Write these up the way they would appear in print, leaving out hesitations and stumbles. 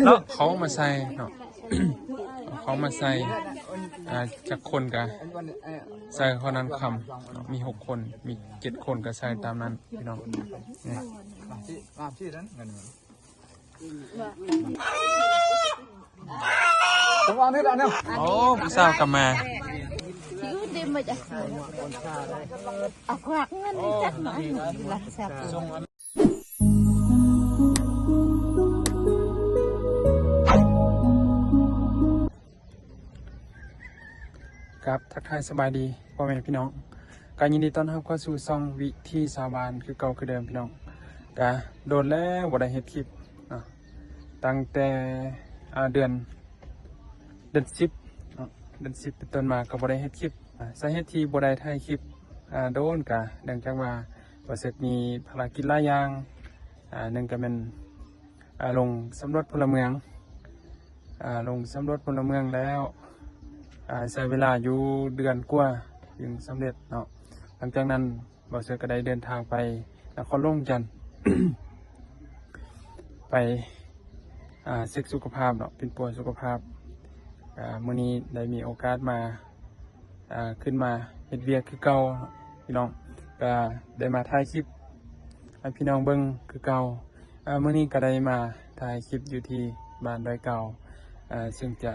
เนาะเขามาใส่เนาะเขามาใส่จากคนกันใส่คนนั้นคำมี6 คนมี7 คนก็ใส่ตามนั้นพี่น้องนี่โอ้ผู้สาวกลับมาครับทักทายสบายดีพ่อแม่พี่น้องการยินดีต้อนรับเข้าสู่ซ่องวิธีสาวบานคือเก่าคือเดิมพี่น้องกะโดนแล้วบ่ได้เฮ็ดคลิปเนาะตั้งแต่เดือน10เนาะเดือน10เป็นต้นมาก็บ่ได้เฮ็ดคลิปสาเหตุที่บ่ได้ถ่ายคลิปโดนกะเนื่องจากว่าบ่สึกมีภารกิจหลายอย่างหนึ่งก็เป็นลงสำรวจพลเมืองแล้วใช้เวลาอยู่เดือนกว่าจึงสำเร็จเนาะหลังจากนั้นบ่าวเสือก็ได้เดินทางไปนครหลวงจันทร์ ไปเช็คสุขภาพเนาะเป็นป่วยสุขภาพมื้อนี้ได้มีโอกาสมาขึ้นมาเฮ็ดเวียกคือเก่าพี่น้องก็ได้มาถ่ายคลิปให้พี่น้องเบิ่งคือเก่ามื้อนี้ก็ได้มาถ่ายคลิปอยู่ที่บ้านดอยเก่าซึ่งจะ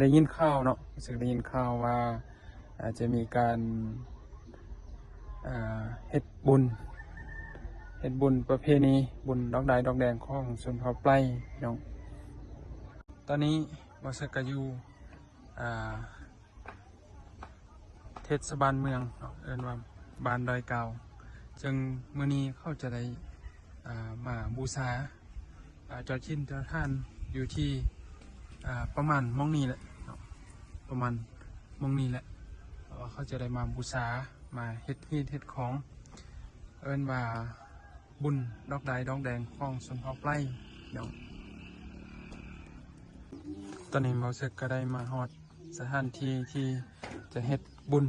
ได้ยินข่าวเนาะรู้สึกได้ยินข่าวว่าจะมีการเฮ็ดบุญประเพณีบุญดอกแดงของชนเผ่าไพร่น้องตอนนี้บ่สึกก็อยู่เทศบาลเมืองเอิ้นว่าบ้านดอยเก่าจึงมื้อนี้เขาจะได้มาบูชาจอดชินจอดท่านอยู่ที่ประมาณมองนี้แหละประมาณมองนี้แหละเขาจะได้มาบูชามาเฮ็ดของเอิ้นว่าบุญดอกแดงของชนเผ่าไพร่เนาะตอนนี้เราเสกก็ได้มาฮอดสถานที่ที่จะเฮ็ดบุญ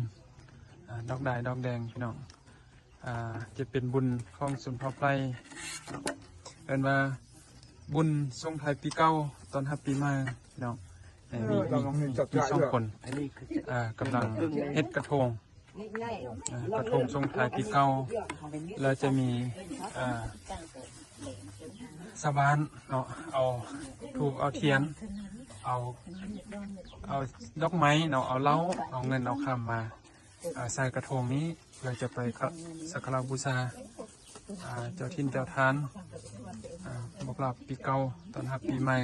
ดอกแดงพี่น้องจะเป็นบุญของชนเผ่าไพร่เอิ้นว่าบุญส่งท้ายปีเก่าตอนรับปีใหม่พี่น้องมี2 คนกำลังเฮ็ดกระทงส่งท้ายปีเก่าแล้วจะมีสะบานเนาะเอาถูกเอาเทียนเอาดอกไม้เนาะเอาเหล้าเอาเงินเอาคำมาใส่กระทงนี้เราจะไปสักการะบูชาเจ้าทินเจ้าทานบอกลาปีเก่าตอนรับปีใหม่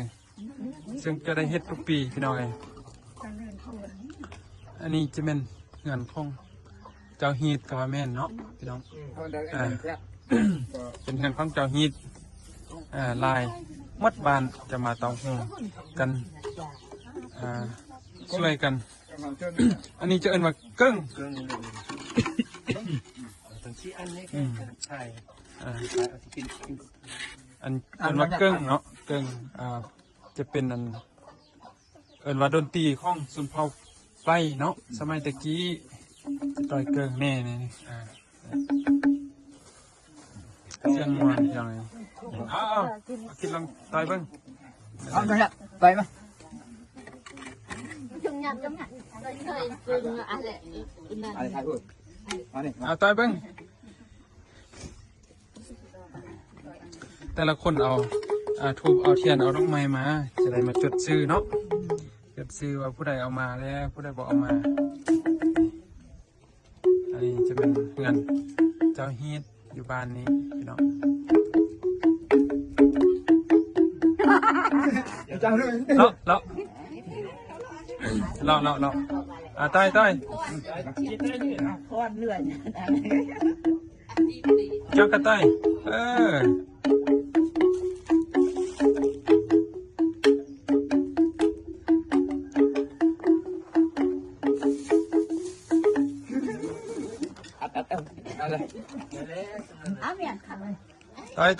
ซึ่งจะได้เฮ็ดทุกปีพี่น้องเองอันนี้จะเป็นเงินของเจ้าฮีดกับแม่นเนาะพี่น้องเป็นเงินของเจ้าฮีดลายมัดบานจะมาเตาหูกันช่วยกัน อันนี้จะเอิ้นว่าเกิ้งใช่อันเอิ้นว่าเกิ้งเนาะเกิ้งจะเป็นอันเอิ้นว่าดนตรีของชนเผ่าไพร่เนาะสมัยตะกี้ต่อยเกิ้งแน่นี่เสียงมวนอย่างไรคิดลองต่อยเบิ่งไปมั้ยต่อยเบิ่งแต่ละคนเอาทูบเอาเทียนเอาดอกไม้มาจะได้มาจดชื่อเนาะจดชื่อว่าผู้ใดเอามาแล้วผู้ใดบอกเอามาอันนี้จะเป็นเพื่อนเจ้าฮีดอยู่บ้านนี้พี่น้องเลาต้อยเจ้ากระต่าย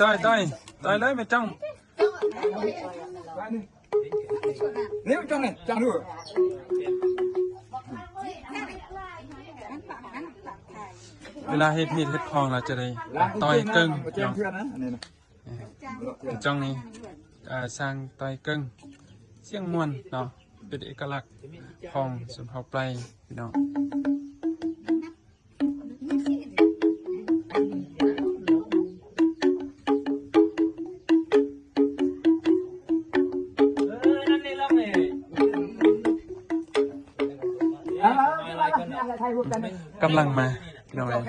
ต่อยเลยไม่จ้องnếu trong này chẳng được เวลาเฮ็ดมีดเฮ็ดคองเราจะได้ต่อยเกิ้งเนาะ จ้องนี้สร้างต้อยเกิ้งเสียงม่วนเนาะเป็นเอกลักษณ์ของชนเผ่าไพรพี่น้องกำลังมาพี่น้องเลย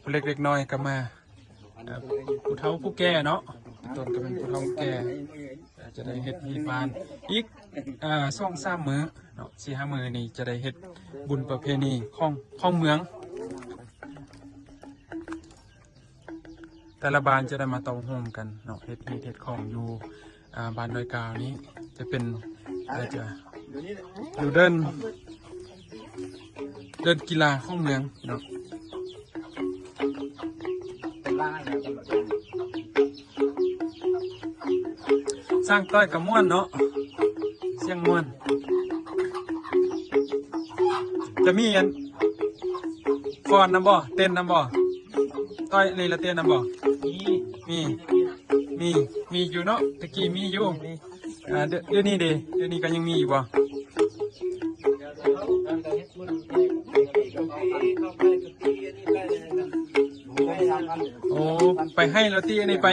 ผู้เล็กๆน้อยก็มาผู้เฒ่าผู้แก่เนาะต้นก็เป็นผู้เฒ่าผู้แก่จะได้เฮ็ดมีบานอีก2-3 มื้อเนาะ4-5 มื้อนี่จะได้เฮ็ดบุญประเพณีของเมือง แต่ละบ้านจะได้มาเตาโฮมกันเนาะเฮ็ดของอยู่บ้านดอยกาวนี้จะเป็นอะไรจะอยู่เดินกีฬาของเมืองเนาะสร้างต้อยกับม่วนเนาะเสียงม่วนจะมีอันฟอนน้ำบ่เต้นน้ำบ่ต้อยนี่ละเต้นน้ำบ่มีอยู่เนาะตะกี้มีอยู่เดี๋ยวนี้ก็ยังมีอยู่บ่โอ้ไปให้เราตีอันนี้ไป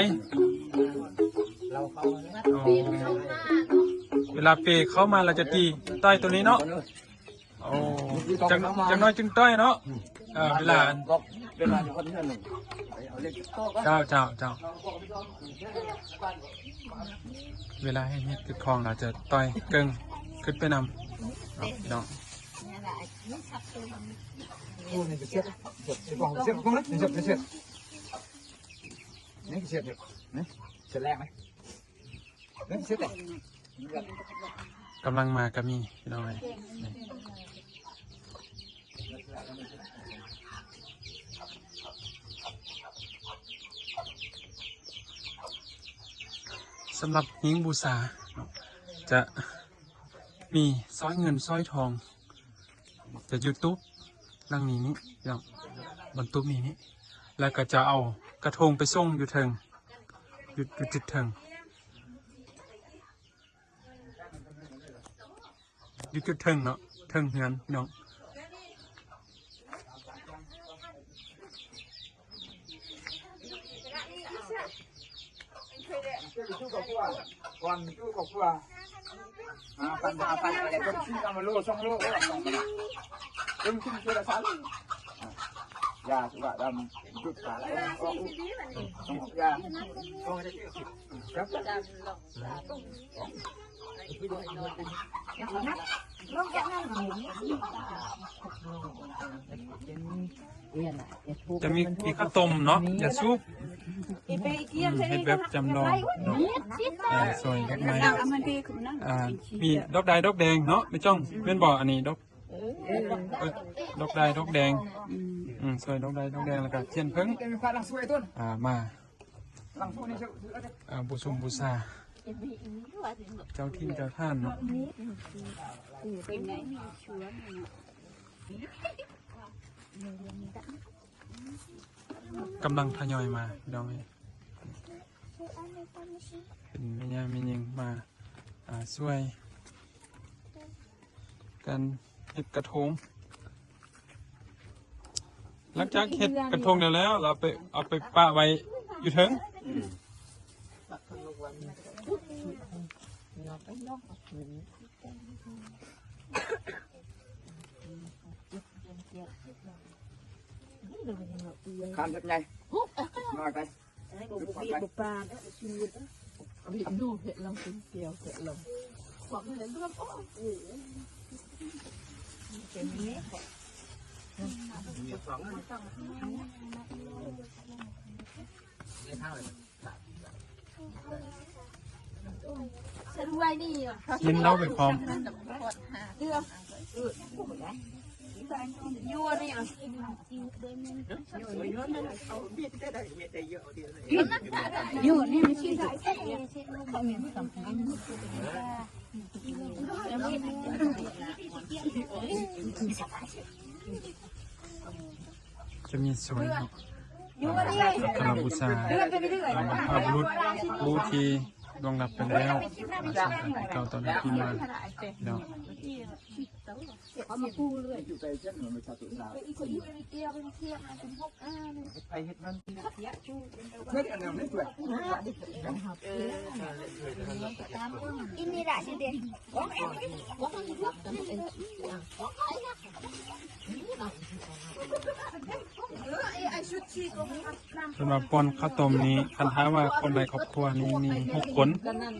เวลาเปเข้ามาเราจะตีต้อยตัวนี้เนาะโอ้จังน้อยจึงต้อยเนาะเวลาเจ้าเวลาให้เฮ็ดคือคลองเราจะต้อยเกิงขึ้นไปนำเนาะกำลังมาก็มีพี่น้องเลยสำหรับหิ้งบูชาจะมีสร้อยเงินสร้อยทองจะยูทูบดังนี้เนาะบนตู้นี้แล้วก็จะเอากระทงไปส่งอยู่เทิงอยู่จุดเทิงอยู่จุดเทิงเนาะเทิงเงินเนาะก่อนตู้กับว่าปันอะไรก็ขึ้นมาโล2 โลขึ้นเชื่อสันยาสุกดำจุดขาก็ยาครับจะมีข้าวต้มเนาะอย่าซุปเห็ดแบบจำลองสวยมากมายมีดอกใดดอกแดงเนาะไม่จ้องเป็นบ่ออันนี้ดอกใดดอกแดงสวยดอกใดดอกแดงแล้วก็เทียนเพิ่งมาบูชมบูชาเจ้าที่เจ้าท่านเนาะกำลังทยอยมาดองเป็นแม่ย่าแม่ยิงมาช่วยกันเห็ดกระทงหลังจากเห็ดกระทงแล้วเราเอาไปปะไว้อยู่เถิงข้ามจากไงมาไปดูเห็ดลงเป็นเกียวเห็ดลงบอกเลยเรื่องโอ้โหเป็นนี้ฉันไว้นี่กินเหล้าไปพร้อมยัวนี่ยัวนี่ไม่ใช่ได้เขามีสำคัญจะมีสวย สักการะบูชาพระบุรุษผู้ที่ล่วงลับไปแล้วเก่าตอนที่มาเนาะ เขามาปูเลย อยู่ไปเช่นมันไม่ชาตุสา อีกคนเป็นเตี้ยเป็นเทียบเป็นพวกเลย ไปเฮ็ดมันเพื่อนอันนั้นไม่ช่วย อินนี่แหละสิเด่น สำหรับป้อนข้าวต้มนี้คันท้ายว่าคนใดครอบครัวนี้มี6 คน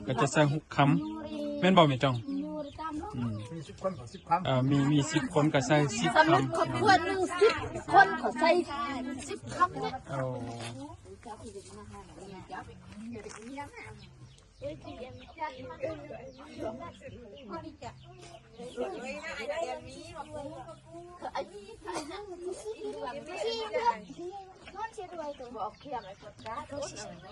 ก็จะใส่6 คำแม่นบอกไหมจอง มี10 คนของ10 คำ มี10 คนก็ใส่10 สำหรับ คำ ครอบครัวหนึ่ง10 คนเขาใส่10 คำเนี่ย เอา บอกเขียนไว้กดกาเขาสิ เ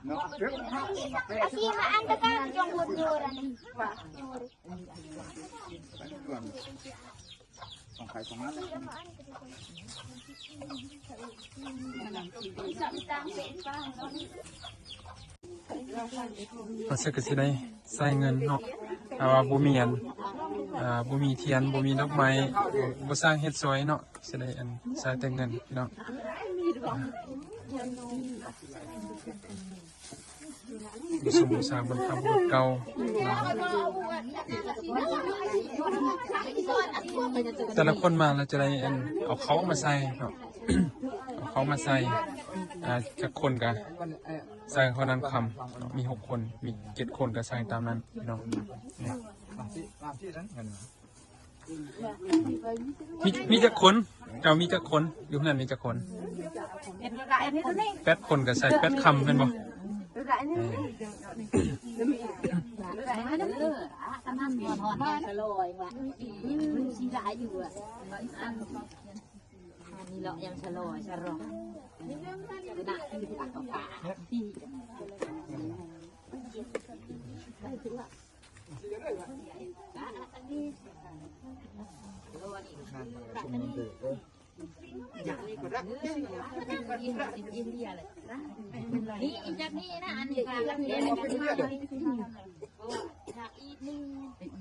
นาะเรื่องข้าวเ Así me anda kan jong buduran. ของใครของมันเลย ก็สิก็สิได้ใส่เงินเนาะแต่ว่าบ่มีอันบ่มีเทียนบ่มีดอกไม้บ่สร้างเฮ็ดสวยเนาะสิได้อันใส่แต่เงินพี่น้องบูชาบรรพบุรุษเก่าแต่ละคนมาเราจะได้อันเอาเขามาใส่เนาะ เอาเขามาใส่จากคนกันใส่คนนั้นคำมี6 คนมี7 คนก็ใส่ตามนั้นพี่น้อง ตามที่นั้นเงิน มีจักคนเรามีจักคนอยู่นั่นมีจักคน8 คนก็ใส่8 คำเป็นบ่นี่เรายังชะลอชะลอนี่น่ะที่ตักต่อปากที่นี่จากนี้นะอันนี้จากนี้จากอีกนึง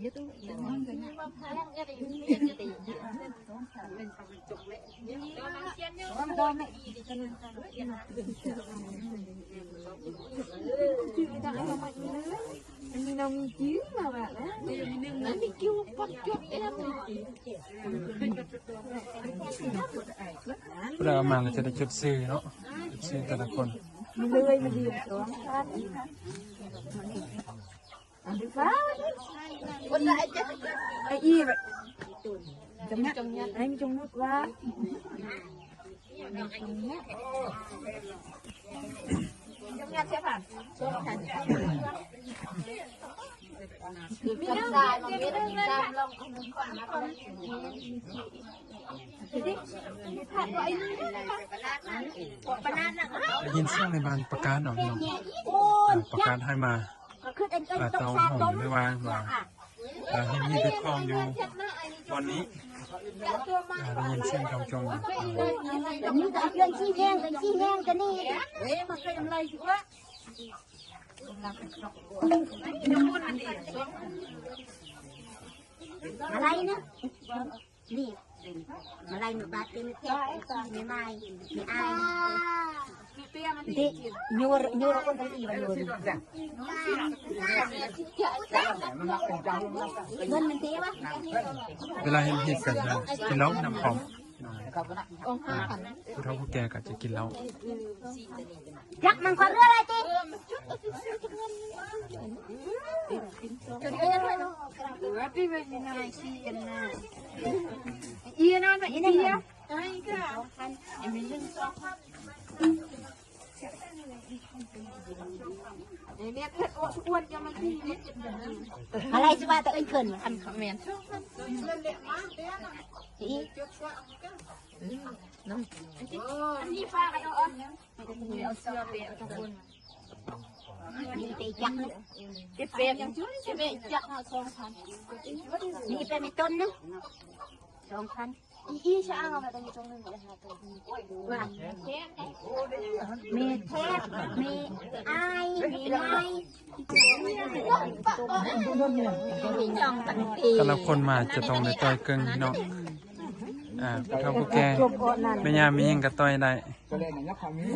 เยอะตัวเยอะมากเลยนะว่าพายังจะอยู่นี่จะตีเยอะเป็นความจงเลยนี่เราเชียนเยอะโดนไม่อีดิฉันมีน้องมีจิ้วมาแบบนั้นมีจิ้วปักจุดเอ็ม เรามาเราจะได้จดชื่อเนาะจดชื่อแต่ละคน เลยมาดีตัวคนไหนจะไอ้อีแบบจงยัดไอ้จงยัดว่าจงยัดใช่ป่ะมีน้ำตาลมีน้ำตาลลงก่อนนะคนได้ยินเสียงในบ้านประกาศเนาะพี่น้องประกาศให้มาเตาหอมไม่วางว่าให้มีไปคลองอยู่วันนี้ได้ยินเสียงกำจง นี่ก็เรื่องชี้แห้งกันชี้แห้งกันนี่ มันเคยทำอะไรสิวะ อะไรนะนี่อะไรหนูบาดเป็นแค่ไม่ไม่อายดิยูรคนทั้งอีวันยูรเงินมันเตี้ยวะ เวลาเห็นเหตุการณ์กินเหล้านำของ องค์ห้าขัน ผู้เฒ่าผู้แก่ก็จะกินเหล้า ยักมันความเรื่องอะไรติจุดเกินเลยว่าพี่เป็นนายขี้กันนะอีนั่นอีนี่ไอ้ก็ไอ้ไม่เล่นซอก อะไรสิว่าแต่เอ้ยเขินอันคอมเมนต์อีน้ำอันนี้ฟ้ากันเอาเอาเสื้อเปียกทุกคนนี่ไปจักเลยเปียกยังช่วยไปจักเอา2,000นี่เป็นต้นนึง2,000อีช่างเอาไปตรงนี้ตรงนึงเลยค่ะตัวนี้ว่ามีเทปมีไอมีไม้แต่ละคนมาจะต้องได้ต่อยเกิงพี่น้องผู้เฒ่าผู้แก่แม่ย่ามีหยังก็ต่อยได้ ก็เลยเนี่ยความนี้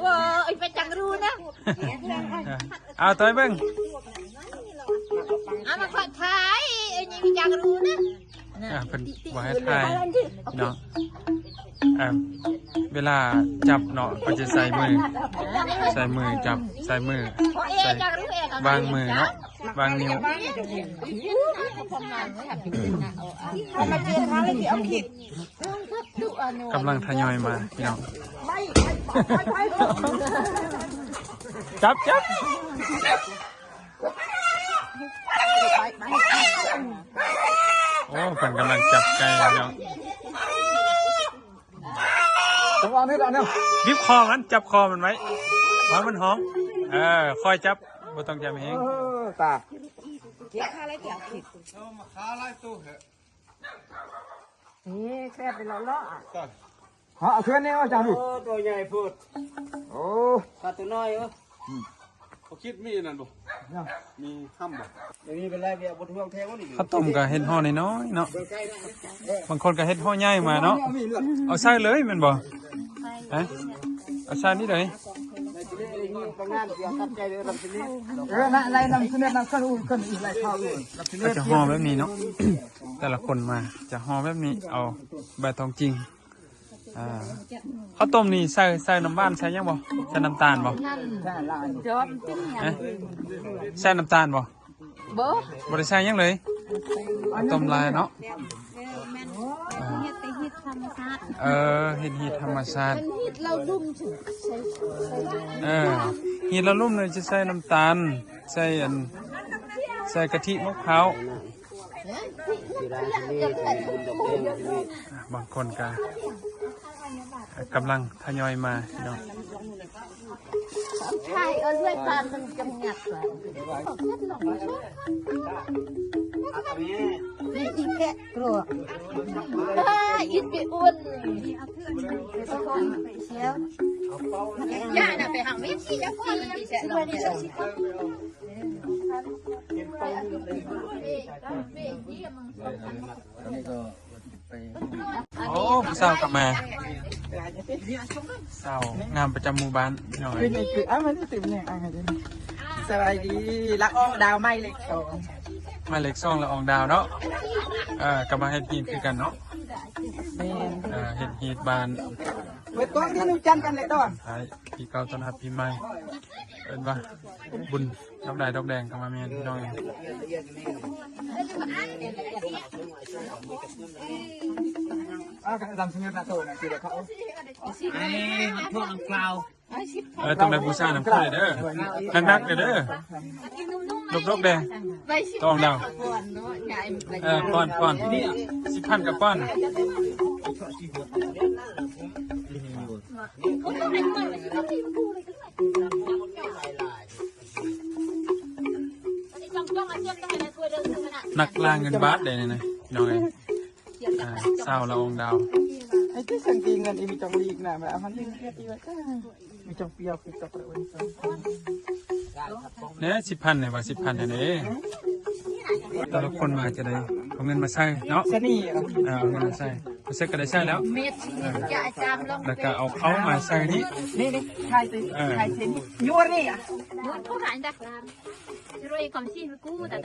ว้าวไอ้ไปจังรู้นะ เอาต่อยเบิ่ง เอามาขอท้ายไอ้นี่จังรู้นะ เพิ่นบ่ให้ทายพี่น้องเวลาจับเนาะก็จะใส่มือจับใส่มือใส่วางมือเนาะวางนิ้วกำลังทยอยมาพี่น้องจับโอ้เพิ่นกำลังจับไก่พี่น้อง จังหวะนี้ตอนนี้ บีบคอมันจับคอมันไว้วางมันห้องคอยจับบ่ต้องจับเอง ตาเอาเพื่อนนี่ว่าจังดู ตัวใหญ่พูด โอ้ ปลาตัวน้อยเหรอเขาคิดมีนั่นบ่มีห้ำบ่เดี๋ยวนี้เป็นไรเบียร์บนท้องแท้วะนี่ ข้าวต้มก็เฮ็ดห่อน้อยๆเนาะบางคนก็เฮ็ดห่อใหญ่มาเนาะเอาใส่เลยแม่นบ่เอาใส่นี่เลย ไปงานเสียตัดใจเลยลำชิ้นนี้ อะไรนำเสนอนำขึ้นขึ้นอีกไรข้าวเลย ก็จะห่อแบบนี้เนาะแต่ละคนมาจะห่อแบบนี้เอาใบตองจริงข้าวต้มนี่ใส่น้ำบ้านใส่ยังบ่ใส่น้ำตาลบ่ใส่น้ำตาลบ่บ่ได้ใส่ยังเลยต้มลายเนาะเฮ็ดฮีทธรรมชาติฮีทเราลุ่มถึงฮีทเราลุ่มเลยจะใส่น้ำตาลใส่กะทิมะพร้าวบางคนก็กำลังทยอยมาพี่น้อง ใช่เอาด้วยความมันจำงัดเลยนี่อีแกะกลัวอีไปอ้วนเชียวย่าน่ะไปหาวิธีจะพูดที่จะลงไปโอ้ผู้สาวกลับมาสาวงามประจำหมู่บ้านหน่อย มันจะตื่นเนี่ยสบายดีละอ้อดาวไม่เล็กโต มาเล็กซ่องละอองดาวเนาะกลับมาเฮ็ดฮีทคือกันเนาะเฮ็ดฮีทบ้าน เปิดกล้องที่นุ่งจันกันเลยต้น ท้ายปีเก่าต้อนรับปีใหม่เอิ้นว่าบุญดอกแดงกลับมาแม่นพี่น้อง ทำเสนอหน้าโตนะคือเขา พวกน้ำเปล่า ต้องได้บูชาน้ำข้าวเด้อนักๆเด้อดอกแดงตองดาวป้อน10,000กับป้อนนักล่าเงินบาทได้เนี่ยน้อยสาวละอองดาว ไอ้ที่สังเกตเงินมีจงลีกนะแบบมันยิ่งเครียดอีกว่ามีจงเปียวคือตะประวันเนี่ย10,000เนี่ยว่า10,000เนี่ยแต่ละคนมาจะได้เอาเงินมาใช้เนาะ สนี่ เอาเงินมาใช้ก็ได้ใช้แล้ว เม็ดจะจำลง แล้วก็เอาเขามาใส่นี่ นี่ใครสิยัวนี่ ผู้หายดักรามรวยก่อนสิกู้แต่